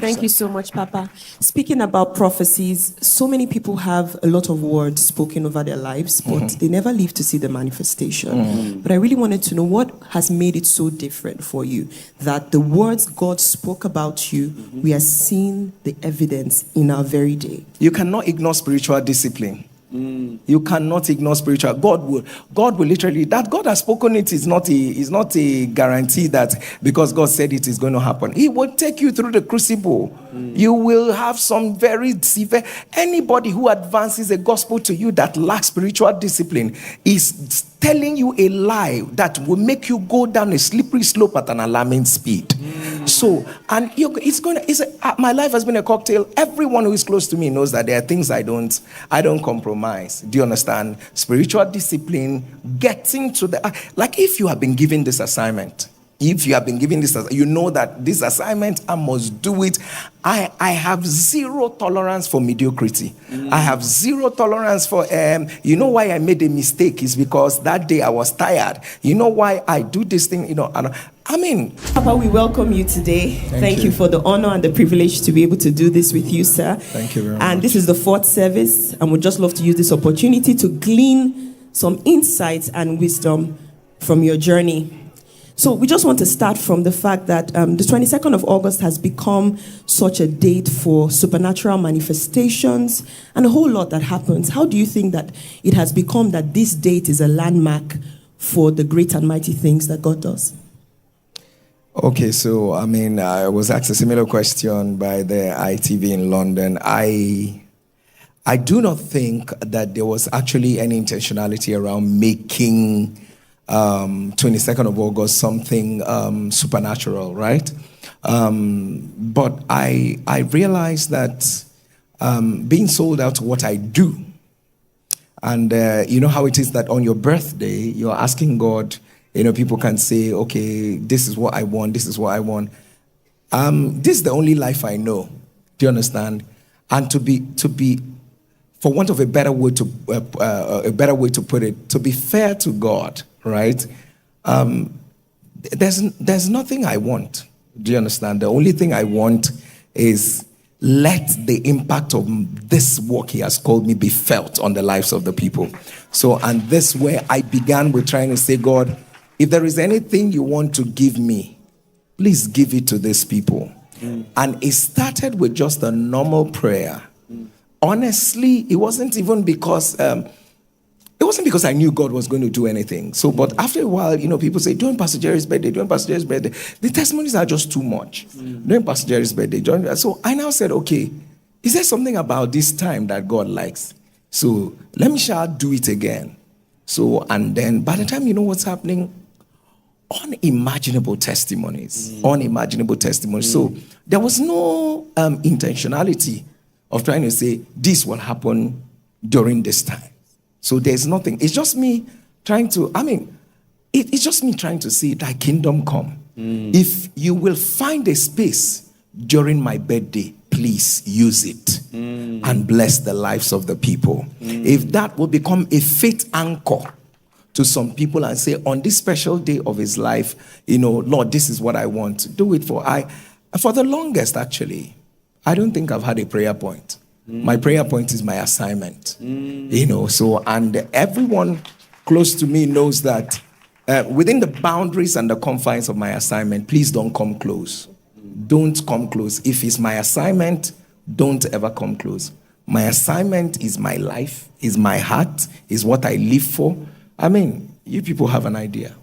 Thank you so much, Papa. Speaking about prophecies, so many people have a lot of words spoken over their lives, but they never live to see the manifestation. But I really wanted to know what has made it so different for you, that the words God spoke about you, we are seeing the evidence in our very day. You cannot ignore spiritual discipline. You cannot ignore spiritual. God will literally, that God has spoken it is not a guarantee that because God said it is going to happen. He will take you through the crucible. You will have some very severe. Anybody who advances a gospel to you that lacks spiritual discipline is telling you a lie that will make you go down a slippery slope at an alarming speed. So, and my life has been a cocktail. Everyone who is close to me knows that there are things I don't compromise. Do you understand? Spiritual discipline, getting to like if you have been given this assignment, you know that this assignment, I must do it. I have zero tolerance for mediocrity. I have zero tolerance for, you know why I made a mistake is because that day I was tired. You know why I do this thing, Papa, we welcome you today. Thank you for the honor and the privilege to be able to do this with you, sir. Thank you very much. And this is the fourth service, and we'd just love to use this opportunity to glean some insights and wisdom from your journey. So we just want to start from the fact that the 22nd of August has become such a date for supernatural manifestations and a whole lot that happens. How do you think that it has become that this date is a landmark for the great and mighty things that God does? Okay, so I was asked a similar question by the ITV in London. I do not think that there was actually any intentionality around making 22nd of August something supernatural, right? But I realized that being sold out to what I do, and you know how it is that on your birthday you're asking God. People can say, okay, this is what I want, this is what I want. This is the only life I know. Do you understand? And to be, for want of a better way to put it, to be fair to God, right? There's nothing I want. Do you understand? The only thing I want is let the impact of this work He has called me be felt on the lives of the people. So, and this way I began with trying to say, God, if there is anything you want to give me, please give it to these people. And it started with just a normal prayer. Honestly, it wasn't even because I knew God was going to do anything. So, but after a while, people say, doing Pastor Jerry's birthday, the testimonies are just too much. Doing Pastor Jerry's birthday. So I now said, okay, is there something about this time that God likes? So let me do it again. So, and then by the time you know what's happening, unimaginable testimonies. So there was no intentionality of trying to say this will happen during this time. So there's nothing. It's just me trying to, it's just me trying to see thy kingdom come. If you will find a space during my birthday, please use it and bless the lives of the people. If that will become a faith anchor to some people and say, on this special day of his life, Lord, this is what I want to do it for. For the longest, actually, I don't think I've had a prayer point. My prayer point is my assignment. So, and everyone close to me knows that within the boundaries and the confines of my assignment, please don't come close. Don't come close. If it's my assignment, don't ever come close. My assignment is my life, is my heart, is what I live for. You people have an idea.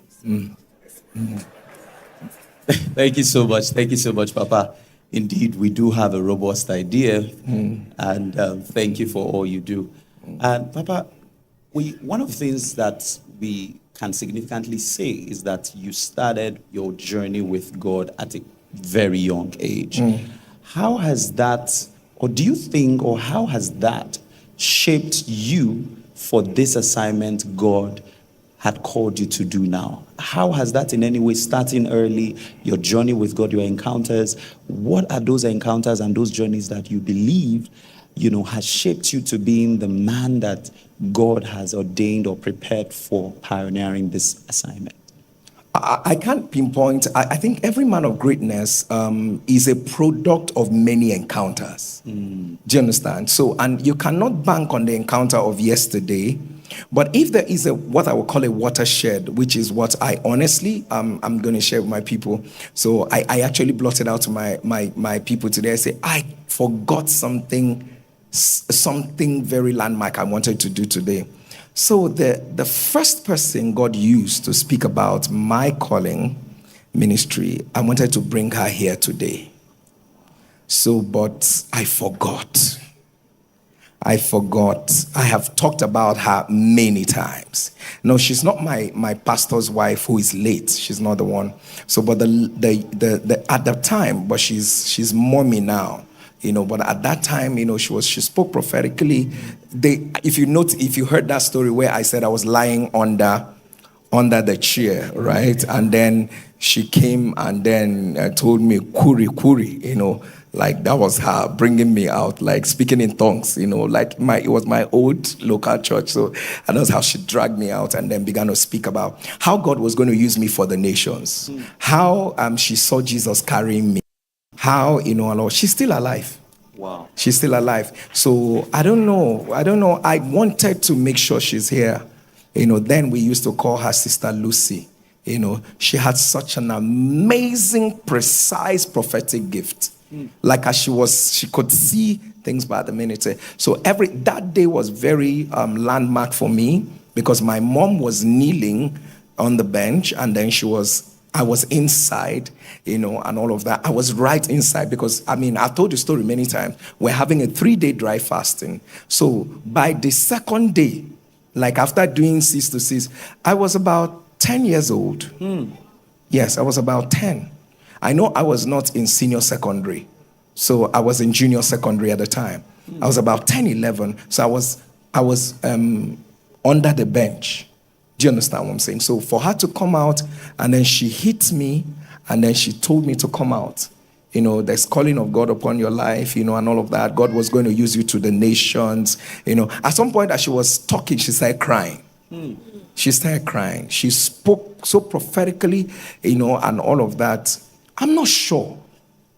Thank you so much, Papa. Indeed, we do have a robust idea, and thank you for all you do. And Papa, one of the things that we can significantly say is that you started your journey with God at a very young age. How has that, or do you think, or how has that shaped you for this assignment God had called you to do now? How has that in any way, starting early, your journey with God, your encounters, what are those encounters and those journeys that you believe, has shaped you to being the man that God has ordained or prepared for pioneering this assignment? I can't pinpoint. I think every man of greatness is a product of many encounters. Do you understand? So, and you cannot bank on the encounter of yesterday. But if there is what I would call a watershed, which is what I honestly I'm going to share with my people. So I actually blotted out to my people today. I say I forgot something very landmark I wanted to do today. So the first person God used to speak about my calling ministry, I wanted to bring her here today. So, but I forgot. I have talked about her many times. No, she's not my pastor's wife who is late. She's not the one. So, but the at the time, but she's mommy now. But at that time, she spoke prophetically. If you heard that story where I said I was lying under the chair, right? And then she came and then told me, kuri, like that was her bringing me out, like speaking in tongues, like it was my old local church. So, and that's how she dragged me out and then began to speak about how God was going to use me for the nations, how she saw Jesus carrying me. How, she's still alive. Wow. She's still alive. So I don't know. I wanted to make sure she's here. Then we used to call her Sister Lucy. She had such an amazing, precise prophetic gift. Like as she could see things by the minute. So that day was very landmark for me because my mom was kneeling on the bench and then I was inside, and all of that. I was right inside because, I've told the story many times. We're having a 3-day dry fasting. So by the second day, like after doing 6 to 6, I was about 10 years old. Yes, I was about 10. I know I was not in senior secondary. So I was in junior secondary at the time. I was about 10, 11. So I was under the bench. Do you understand what I'm saying? So for her to come out and then she hit me and then she told me to come out. There's calling of God upon your life, and all of that. God was going to use you to the nations. At some point as she was talking, she started crying. She started crying. She spoke so prophetically, and all of that. I'm not sure,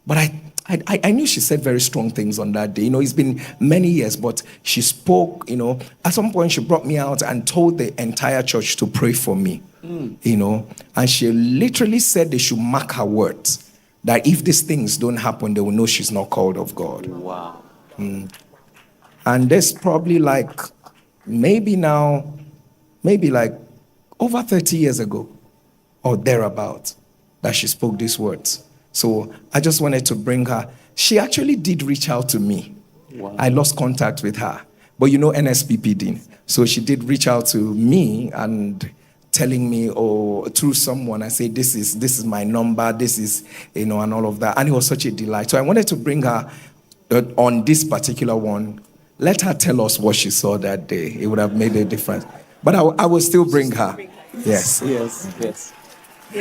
but I knew she said very strong things on that day. It's been many years, but she spoke, At some point, she brought me out and told the entire church to pray for me, And she literally said they should mark her words. That if these things don't happen, they will know she's not called of God. Wow. And there's probably maybe over 30 years ago or thereabout that she spoke these words. So I just wanted to bring her. She actually did reach out to me. Wow. I lost contact with her. But nsppd. So she did reach out to me and telling me, through someone, I say, this is my number, this is, and all of that. And it was such a delight. So I wanted to bring her on this particular one. Let her tell us what she saw that day. It would have made a difference. But I will still bring her. Yes. Yes.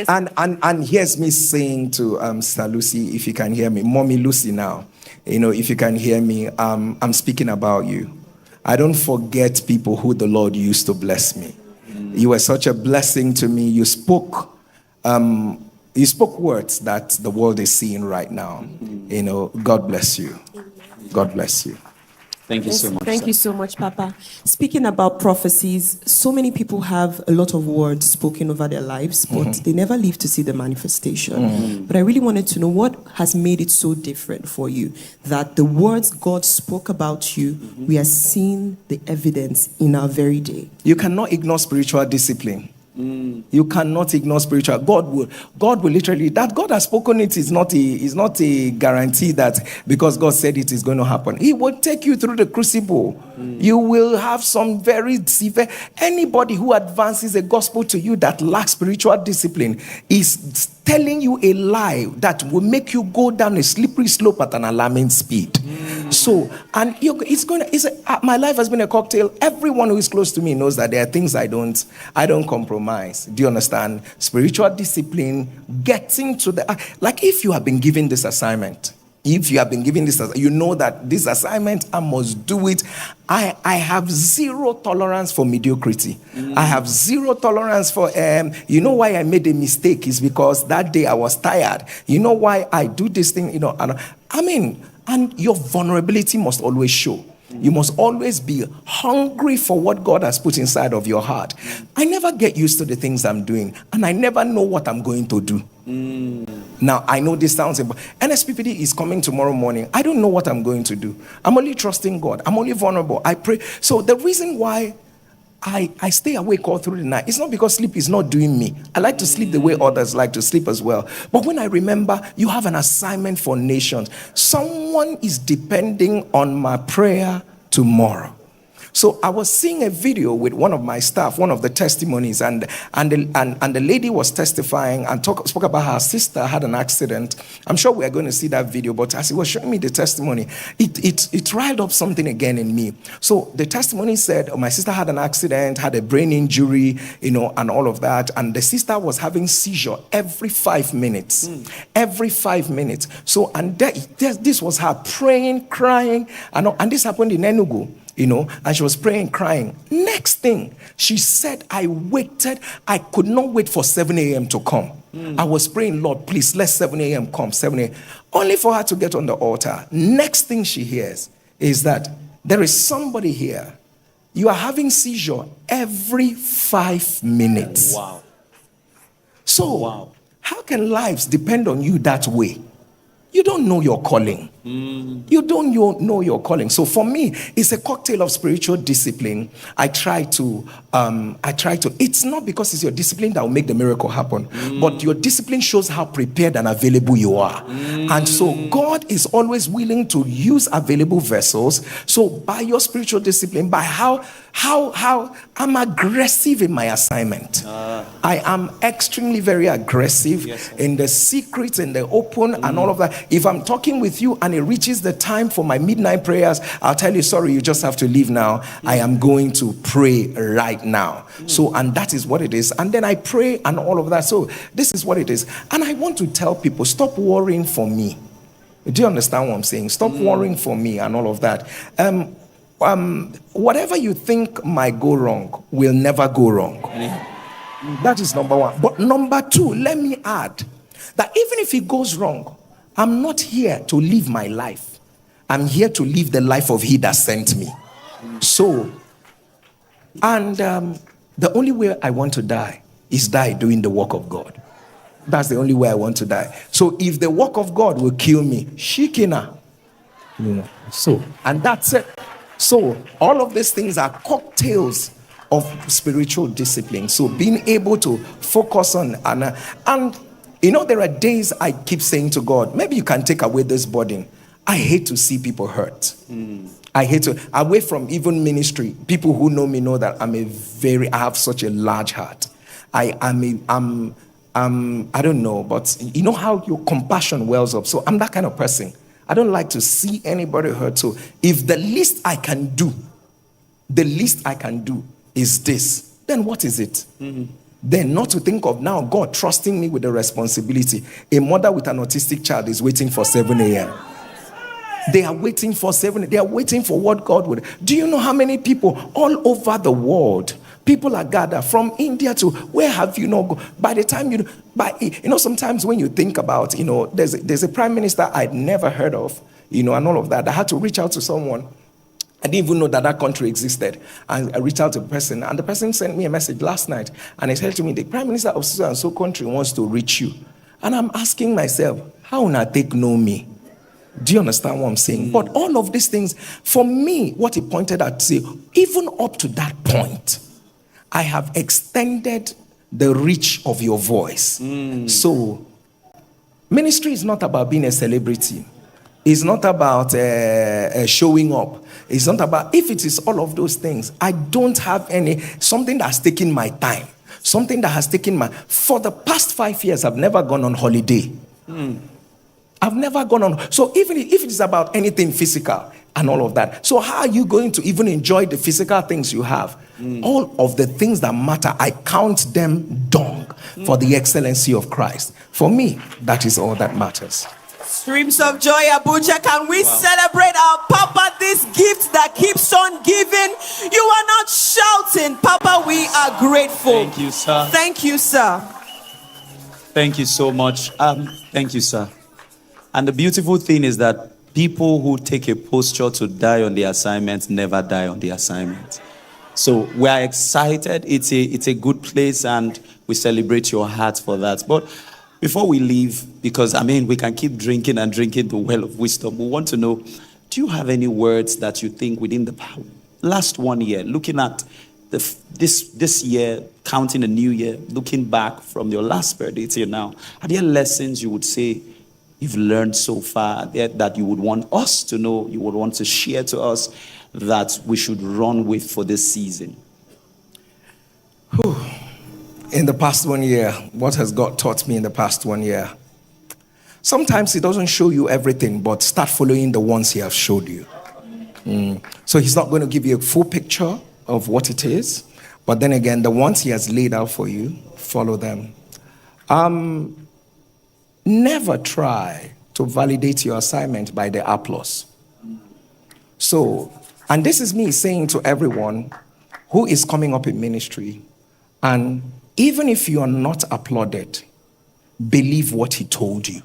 And here's me saying to Sister Lucy, if you can hear me, Mommy Lucy now, if you can hear me, I'm speaking about you. I don't forget people who the Lord used to bless me. You were such a blessing to me. You spoke words that the world is seeing right now. God bless you. God bless you. Thank you so much. Thank you so much, Papa. Speaking about prophecies, so many people have a lot of words spoken over their lives, but they never live to see the manifestation. But I really wanted to know what has made it so different for you, that the words God spoke about you, we are seeing the evidence in our very day. You cannot ignore spiritual discipline. You cannot ignore spiritual. God will literally, that God has spoken it is not a guarantee that because God said it is going to happen. He will take you through the crucible. You will have some very severe. Anybody who advances a gospel to you that lacks spiritual discipline is telling you a lie that will make you go down a slippery slope at an alarming speed. So, and my life has been a cocktail. Everyone who is close to me knows that there are things I don't compromise. Do you understand? Spiritual discipline, getting to the, like if you have been given this assignment, If you have been given this, you know that this assignment, I must do it. I have zero tolerance for mediocrity. I have zero tolerance for, you know why I made a mistake is because that day I was tired. You know why I do this thing, and your vulnerability must always show. You must always be hungry for what God has put inside of your heart. I never get used to the things I'm doing, and I never know what I'm going to do. Now, I know this sounds important. NSPPD is coming tomorrow morning. I don't know what I'm going to do. I'm only trusting God. I'm only vulnerable. I pray. So the reason why I stay awake all through the night, it's not because sleep is not doing me. I like to sleep the way others like to sleep as well. But when I remember you have an assignment for nations, someone is depending on my prayer tomorrow. So I was seeing a video with one of my staff, one of the testimonies, and the lady was testifying and spoke about her sister had an accident. I'm sure we are going to see that video, but as he was showing me the testimony, it riled up something again in me. So the testimony said, my sister had an accident, had a brain injury, and all of that, and the sister was having seizure every 5 minutes. Every 5 minutes. So, and this was her praying, crying, and this happened in Enugu. And she was praying, crying. Next thing, she said, I waited. I could not wait for 7 a.m. to come. I was praying, Lord, please, let 7 a.m. come, 7 a.m. Only for her to get on the altar. Next thing she hears is that there is somebody here. You are having seizure every 5 minutes. Wow. So, how can lives depend on you that way? You don't know your calling. You don't know your calling. So for me, it's a cocktail of spiritual discipline. I try to, it's not because it's your discipline that will make the miracle happen, but your discipline shows how prepared and available you are. And so God is always willing to use available vessels. So by your spiritual discipline, by how I'm aggressive in my assignment. I am extremely very aggressive in the secret, in the open, and all of that. If I'm talking with you and it reaches the time for my midnight prayers, I'll tell you, sorry, you just have to leave now. I am going to pray right now. So, and that is what it is. And then I pray and all of that. So this is what it is. And I want to tell people, stop worrying for me. Do you understand what I'm saying? Stop worrying for me and all of that. Whatever you think might go wrong will never go wrong. That is number one. But number two, let me add that even if it goes wrong, I'm not here to live my life. I'm here to live the life of He that sent me. So, and the only way I want to die is die doing the work of God. That's the only way I want to die. So if the work of God will kill me, shikina. So, and that's it. So all of these things are cocktails of spiritual discipline. So being able to focus on and there are days I keep saying to God, maybe you can take away this burden. I hate to see people hurt. I hate to, away from even ministry, people who know me know that I have such a large heart. I don't know, but you know how your compassion wells up. So I'm that kind of person. I don't like to see anybody hurt. So if the least I can do is this, then what is it? Then not to think of now God trusting me with the responsibility. A mother with an autistic child is waiting for 7 a.m. They are waiting for 7. They are waiting for what God would. Do you know how many people all over the world, people are gathered from India to where have you not gone? By the time sometimes when you think about, there's a prime minister I'd never heard of, and all of that. I had to reach out to someone. I didn't even know that country existed. And I reached out to the person, and the person sent me a message last night, and he said to me, the prime minister of so and so country wants to reach you. And I'm asking myself, how will they know me? Do you understand what I'm saying? But all of these things, for me, what he pointed out, say, even up to that point, I have extended the reach of your voice. So, ministry is not about being a celebrity. It's not about showing up. It's not about, if it is all of those things, I don't have something that has taken my time. Something that has taken for the past 5 years, I've never gone on holiday. I've never gone on. So even if it is about anything physical and all of that. So how are you going to even enjoy the physical things you have? All of the things that matter, I count them dung for the excellency of Christ. For me, that is all that matters. Streams of joy, Abuja. Can we celebrate our Papa, this gift that keeps on giving? You are not shouting. Papa, we are grateful. Thank you, sir. Thank you, sir. Thank you so much. Thank you, sir. And the beautiful thing is that people who take a posture to die on the assignment never die on the assignment. So we are excited. It's a good place, and we celebrate your heart for that. But before we leave, because we can keep drinking and drinking the well of wisdom, we want to know, do you have any words that you think within the last 1 year, looking at this year, counting a new year, looking back from your last birthday till now, are there lessons you would say you've learned so far that you would want us to know, you would want to share to us, that we should run with for this season? In the past 1 year, what has God taught me in the past 1 year? Sometimes He doesn't show you everything, but start following the ones He has showed you. So He's not going to give you a full picture of what it is, but then again, the ones He has laid out for you, follow them. Never try to validate your assignment by the applause. So, and this is me saying to everyone who is coming up in ministry, and even if you are not applauded, believe what He told you.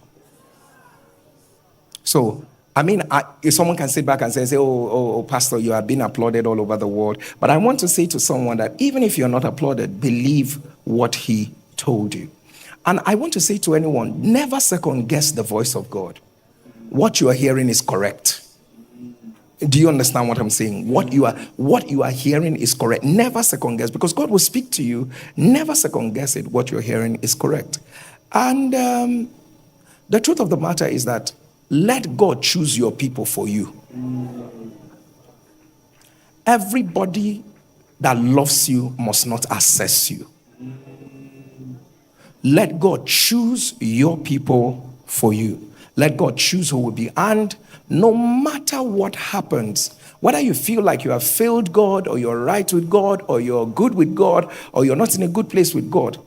So, if someone can sit back and say, oh, Pastor, you have been applauded all over the world. But I want to say to someone that even if you're not applauded, believe what He told you. And I want to say to anyone, never second guess the voice of God. What you are hearing is correct. Do you understand what I'm saying? What you are hearing is correct. Never second guess, because God will speak to you. Never second guess it. What you're hearing is correct. And the truth of the matter is that let God choose your people for you. Everybody that loves you must not assess you. Let God choose your people for you. Let God choose who will be. And no matter what happens, whether you feel like you have failed God, or you're right with God, or you're good with God, or you're not in a good place with God,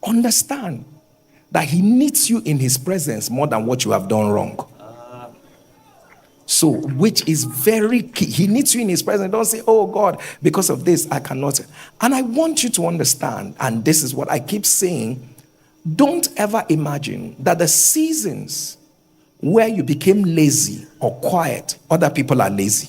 understand that He needs you in His presence more than what you have done wrong. So, which is very key. He needs you in His presence. Don't say, oh God, because of this, I cannot. And I want you to understand, and this is what I keep saying, don't ever imagine that the seasons where you became lazy or quiet, other people are lazy.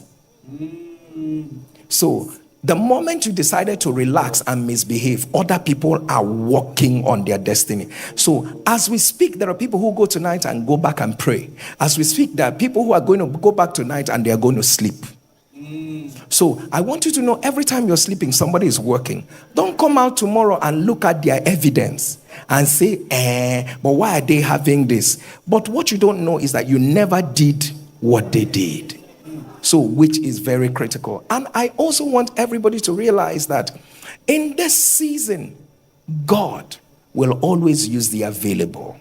So, the moment you decided to relax and misbehave, other people are working on their destiny. So as we speak, there are people who go tonight and go back and pray. As we speak, there are people who are going to go back tonight and they are going to sleep. So I want you to know, every time you're sleeping, somebody is working. Don't come out tomorrow and look at their evidence and say, but why are they having this? But what you don't know is that you never did what they did. So, which is very critical. And I also want everybody to realize that in this season, God will always use the available.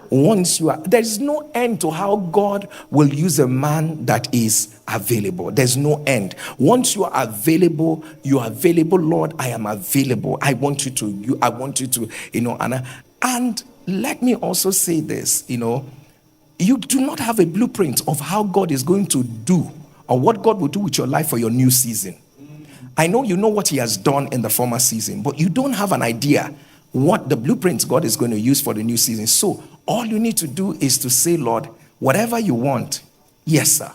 There's no end to how God will use a man that is available. There's no end. Once you are available, Lord, I am available. I want you to, and let me also say this, you do not have a blueprint of how God is going to do, or what God will do with your life for your new season. I know you know what He has done in the former season, but you don't have an idea what the blueprints God is going to use for the new season. So all you need to do is to say, Lord, whatever you want, yes, sir.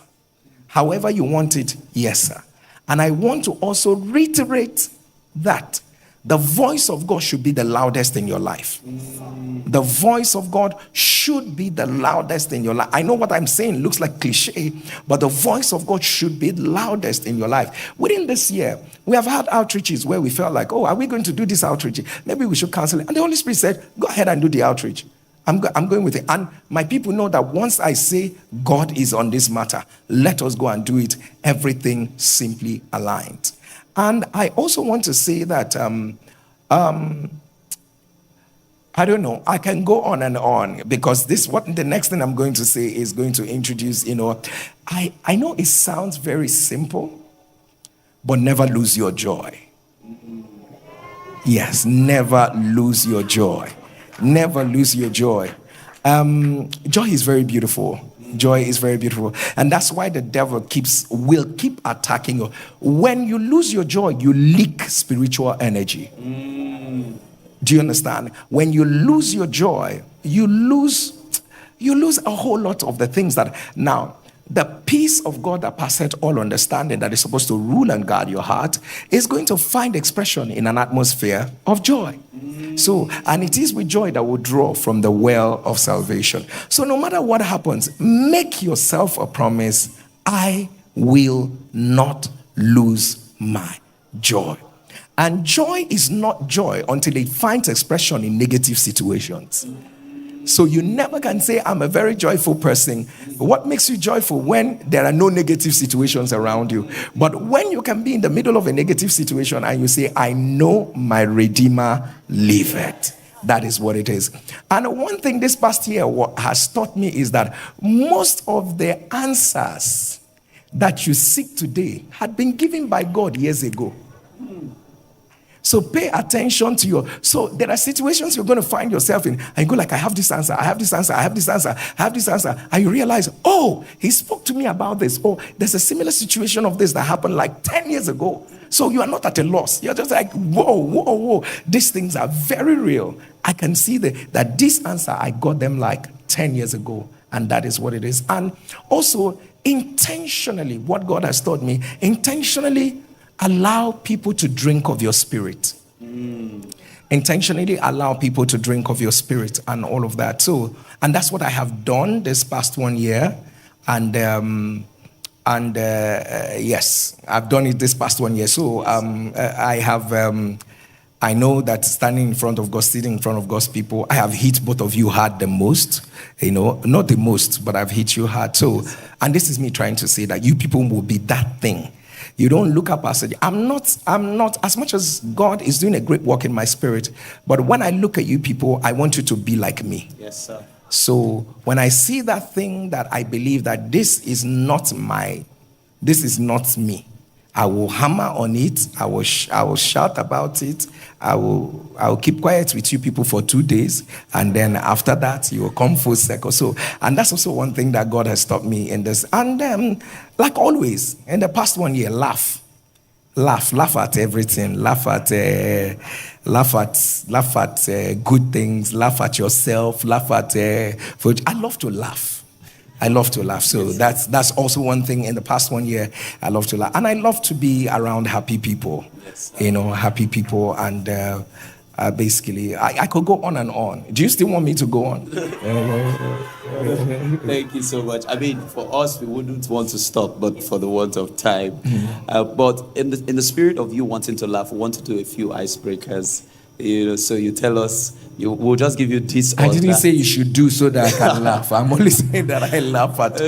However you want it, yes, sir. And I want to also reiterate that the voice of God should be the loudest in your life. The voice of God should be the loudest in your life. I know what I'm saying looks like cliche, but the voice of God should be the loudest in your life. Within this year, we have had outreaches where we felt like, are we going to do this outreach? Maybe we should cancel it. And the Holy Spirit said, go ahead and do the outreach. I'm going with it. And my people know that once I say God is on this matter, let us go and do it. Everything simply aligned. And I also want to say that, I don't know, I can go on and on, because the next thing I'm going to say is going to introduce, I know it sounds very simple, but never lose your joy. Yes, never lose your joy. Never lose your joy. Joy is very beautiful. Joy is very beautiful. And that's why the devil will keep attacking you. When you lose your joy, you leak spiritual energy. Do you understand? When you lose your joy, you lose a whole lot of the things that now the peace of God that passeth all understanding, that is supposed to rule and guard your heart, is going to find expression in an atmosphere of joy. So, and it is with joy that will draw from the well of salvation. So no matter what happens, make yourself a promise: I will not lose my joy. And joy is not joy until it finds expression in negative situations. So you never can say, I'm a very joyful person. What makes you joyful? When there are no negative situations around you. But when you can be in the middle of a negative situation and you say, I know my Redeemer liveth. That is what it is. And one thing this past year has taught me is that most of the answers that you seek today had been given by God years ago. So pay attention to so there are situations you're going to find yourself in, and you go like, I have this answer, I have this answer, I have this answer, I have this answer. And you realize, oh, he spoke to me about this. Oh, there's a similar situation of this that happened like 10 years ago. So you are not at a loss. You're just like, whoa. These things are very real. I can see that this answer, I got them like 10 years ago. And that is what it is. And also, intentionally, what God has taught me, intentionally allow people to drink of your spirit. Intentionally allow people to drink of your spirit and all of that. So, and that's what I have done this past 1 year. And yes, I've done it this past 1 year. So I know that standing in front of God, sitting in front of God's people, I have hit both of you hard the most. Not the most, but I've hit you hard. So, and this is me trying to say that you people will be that thing. You don't look up as I'm not, as much as God is doing a great work in my spirit, but when I look at you people, I want you to be like me. Yes, sir. So when I see that thing that I believe that this is not me, I will hammer on it. I will shout about it. I will keep quiet with you people for 2 days, and then after that you will come full circle. So, and that's also one thing that God has taught me in this. And like always, in the past 1 year, laugh at everything. Laugh at good things. Laugh at yourself. Laugh at. I love to laugh. So that's also one thing in the past 1 year. I love to laugh. And I love to be around happy people. Yes, happy people. And basically, I could go on and on. Do you still want me to go on? Thank you so much. I mean, for us, we wouldn't want to stop, but for the want of time. But in the spirit of you wanting to laugh, we want to do a few icebreakers. So you tell us, we'll just give you this. I didn't say you should do so that I can laugh. I'm only saying that I laugh at.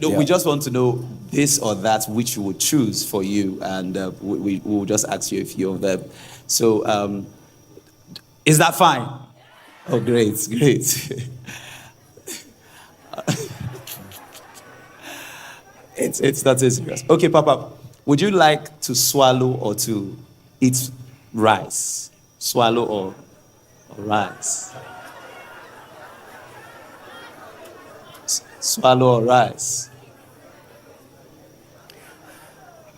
We just want to know this or that which you would choose for you, and we will just ask you a few of them. So, is that fine? Oh, great. It's not serious. Okay, Papa, would you like to swallow or to eat rice? Swallow or rice? Swallow or rice?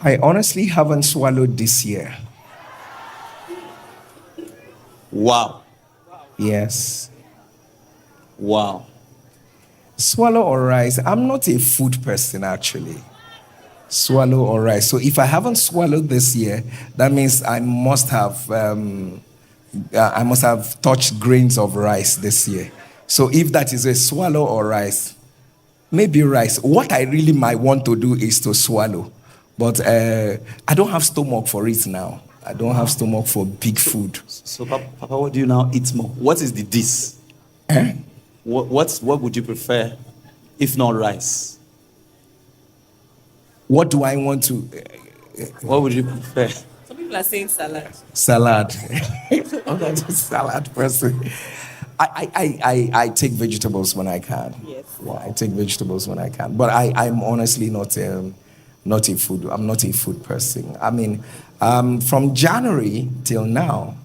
I honestly haven't swallowed this year. Wow. Yes. Wow. Swallow or rice? I'm not a food person, actually. Swallow or rice. So if I haven't swallowed this year, that means I must have touched grains of rice this year. So if that is a swallow or rice, maybe rice. What I really might want to do is to swallow. But I don't have stomach for it now. I don't have stomach for big food. So, Papa, what do you now eat more? What is the dish? What would you prefer, if not rice? What do I want to... What would you prefer? Some people are saying salad. Salad. I'm not a salad person. I take vegetables when I can. Yes. Yeah, I take vegetables when I can. But I'm honestly not a food. I'm not a food person. I mean, from January till now,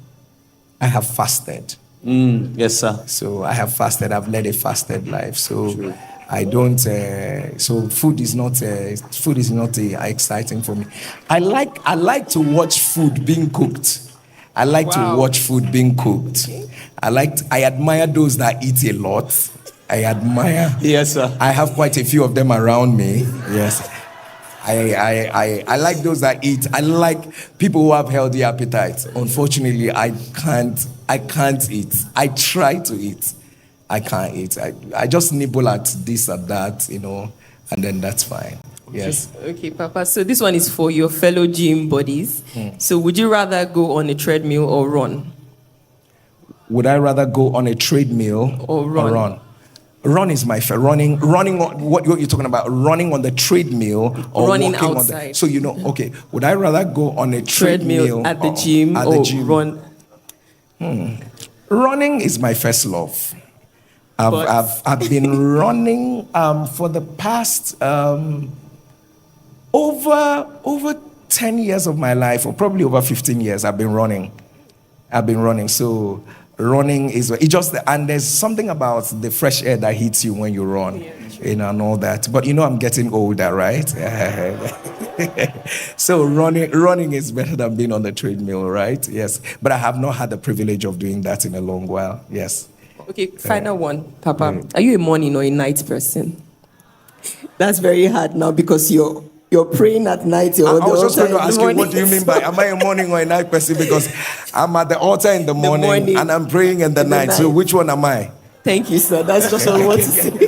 I have fasted. Yes, sir. So I have fasted. I've led a fasted life. So I don't. So food is not exciting for me. I like to watch food being cooked. I like to watch food being cooked. I admire those that eat a lot. I admire. Yes, sir. I have quite a few of them around me. Yes. I like those that eat. I like people who have healthy appetites. Unfortunately, I can't eat. I try to eat. I can't eat. I just nibble at this and that, and then that's fine. Yes. Okay, Papa. So this one is for your fellow gym buddies. So would you rather go on a treadmill or run? Would I rather go on a treadmill or run? Run is my favorite. Running on what you're talking about? Running on the treadmill or running walking outside? on the, so okay. Would I rather go on a treadmill at the gym or run? Running is my first love. I've been running for the past over 10 years of my life, or probably over 15 years. I've been running. So running is and there's something about the fresh air that hits you when you run, and all that. But I'm getting older, right? So running is better than being on the treadmill, right? Yes. But I have not had the privilege of doing that in a long while. Yes. Okay, final one, Papa. Are you a morning or a night person? That's very hard now because you're praying at night. I was just going to ask you, what do you mean by, am I a morning or a night person? Because I'm at the altar in the morning and I'm praying in the night. So which one am I? Thank you, sir. That's just all I want to say.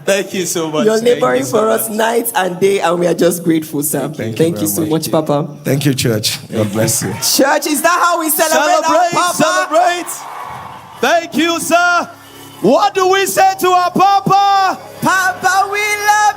Thank you so much. You're laboring for us night and day, and we are just grateful, sir. Thank you so much, Papa. Thank you, church. God bless you. Church, is that how we celebrate our Papa? Celebrate. Thank you, sir. What do we say to our Papa? Papa, we love